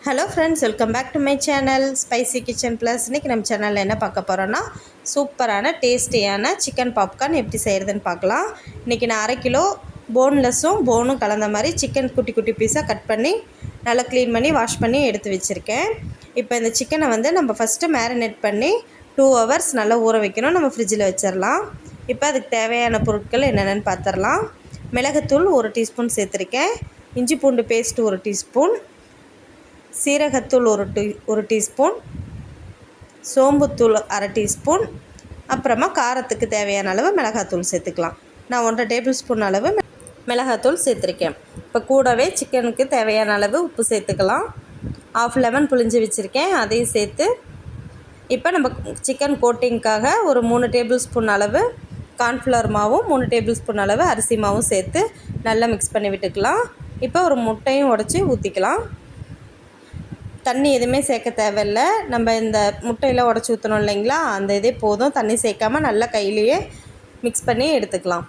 Hello friends, welcome back to my channel spicy kitchen plus. இன்றைக்கி நம்ம சேனலில் என்ன பார்க்க போகிறோன்னா, சூப்பரான டேஸ்டியான சிக்கன் பாப்கார்ன் எப்படி செய்கிறதுன்னு பார்க்கலாம். இன்றைக்கி நான் 1/2 கிலோ போன்லெஸ்ஸும் போனும் கலந்த மாதிரி சிக்கன் குட்டி குட்டி பீஸாக கட் பண்ணி நல்லா க்ளீன் பண்ணி வாஷ் பண்ணி எடுத்து வச்சுருக்கேன். இப்போ இந்த சிக்கனை வந்து நம்ம ஃபஸ்ட்டு மேரினேட் பண்ணி 2 hours நல்லா ஊற வைக்கணும். நம்ம ஃப்ரிட்ஜில் வச்சிடலாம். இப்போ அதுக்கு தேவையான பொருட்கள் என்னென்னு பார்த்துடலாம். மிளகுத்தூள் 1 டீஸ்பூன் சேர்த்துருக்கேன். இஞ்சி பூண்டு பேஸ்ட்டு 1 டீஸ்பூன், சீரகத்தூள் 1 டீஸ்பூன், சோம்புத்தூள் 1/2 டீஸ்பூன், அப்புறமா காரத்துக்கு தேவையான அளவு மிளகாத்தூள் சேர்த்துக்கலாம். நான் 1 டேபிள் ஸ்பூன் அளவு மிளகாத்தூள் சேர்த்துருக்கேன். இப்போ கூடவே சிக்கனுக்கு தேவையான அளவு உப்பு சேர்த்துக்கலாம். 1/2 லெமன் புளிஞ்சு வச்சுருக்கேன், அதையும் சேர்த்து இப்போ நம்ம சிக்கன் கோட்டிங்க்காக ஒரு 3 டேபிள் ஸ்பூன் அளவு கார்ன்ஃப்ளவர் மாவும் 3 டேபிள் ஸ்பூன் அளவு அரிசி மாவும் சேர்த்து நல்லா மிக்ஸ் பண்ணி விட்டுக்கலாம். இப்போ ஒரு முட்டையும் உடச்சி ஊற்றிக்கலாம். தண்ணி எதுவுமே சேர்க்க தேவையில்லை. நம்ம இந்த முட்டையில் உடச்சி ஊற்றணும் இல்லைங்களா, அந்த இதே போதும். தண்ணி சேர்க்காமல் நல்லா கையிலேயே மிக்ஸ் பண்ணி எடுத்துக்கலாம்.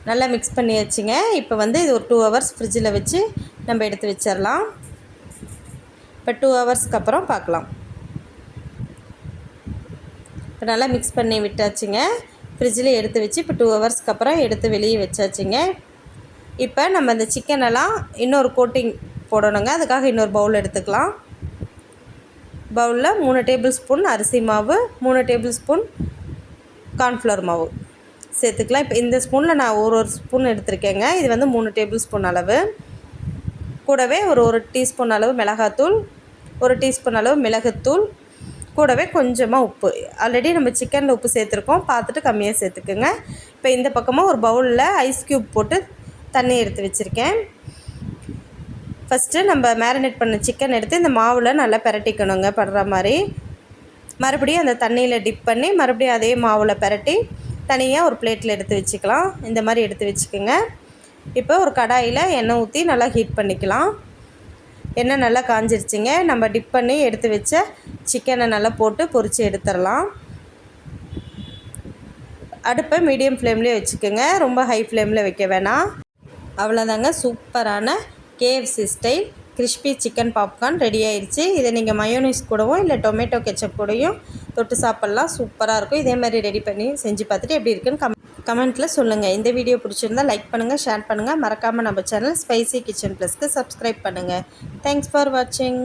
நல்லா மிக்ஸ் பண்ணி வச்சுங்க. இப்போ வந்து இது ஒரு 2 hours ஃப்ரிட்ஜில் வச்சு நம்ம எடுத்து வச்சிடலாம். இப்போ 2 hours அப்புறம் பார்க்கலாம். இப்போ நல்லா மிக்ஸ் பண்ணி விட்டாச்சுங்க. ஃப்ரிட்ஜில் எடுத்து வச்சு இப்போ 2 hours அப்புறம் எடுத்து வெளியே வச்சாச்சுங்க. இப்போ நம்ம இந்த சிக்கனெல்லாம் இன்னொரு கோட்டிங் போடணுங்க. அதுக்காக இன்னொரு பவுல் எடுத்துக்கலாம். பவுலில் 3 டேபிள் ஸ்பூன் அரிசி மாவு, 3 டேபிள் ஸ்பூன் கார்ன்ஃப்ளவர் மாவு சேர்த்துக்கலாம். இப்போ இந்த ஸ்பூனில் நான் ஒரு ஸ்பூன் எடுத்திருக்கேங்க. இது வந்து 3 டேபிள் ஸ்பூன் அளவு. கூடவே ஒரு டீஸ்பூன் அளவு மிளகாத்தூள், 1 டீஸ்பூன் அளவு மிளகுத்தூள், கூடவே கொஞ்சமாக உப்பு. ஆல்ரெடி நம்ம சிக்கனில் உப்பு சேர்த்துருக்கோம், பார்த்துட்டு கம்மியாக சேர்த்துக்குங்க. இப்போ இந்த பக்கமாக ஒரு பவுலில் ஐஸ் க்யூப் போட்டு தண்ணி எடுத்து வச்சுருக்கேன். ஃபஸ்ட்டு நம்ம மேரினேட் பண்ண சிக்கன் எடுத்து இந்த மாவில் நல்லா பிரட்டிக்கணுங்க, படுற மாதிரி. மறுபடியும் அந்த தண்ணியில் டிப் பண்ணி மறுபடியும் அதே மாவில் பிரட்டி தனியாக ஒரு பிளேட்டில் எடுத்து வச்சுக்கலாம். இந்த மாதிரி எடுத்து வச்சுக்கோங்க. இப்போ ஒரு கடாயில் எண்ணெய் ஊற்றி நல்லா ஹீட் பண்ணிக்கலாம். எண்ணெய் நல்லா காஞ்சிருச்சுங்க. நம்ம டிப் பண்ணி எடுத்து வச்ச சிக்கனை நல்லா போட்டு பொரித்து எடுத்துடலாம். அடுப்பை மீடியம் ஃப்ளேம்லேயே வச்சுக்கோங்க, ரொம்ப ஹை ஃப்ளேமில் வைக்க வேணாம். அவ்வளோதாங்க, சூப்பரான KFC style crispy chicken popcorn ready ஆயிடுச்சு. இதை நீங்கள் மயோனைஸ் கூடவும் இல்லை டொமேட்டோ கெச்சப் கூடயும் தொட்டு சாப்பிட்லாம். சூப்பராக இருக்கும். இதே மாதிரி ரெடி பண்ணி செஞ்சு பார்த்துட்டு எப்படி இருக்குன்னு கமெண்ட்டில் சொல்லுங்கள். இந்த வீடியோ பிடிச்சிருந்தால் லைக் பண்ணுங்கள், ஷேர் பண்ணுங்கள். மறக்காமல் நம்ம சேனல் ஸ்பைசி கிச்சன் ப்ளஸ்க்கு சப்ஸ்கிரைப் பண்ணுங்கள். தேங்க்ஸ் ஃபார் வாட்சிங்.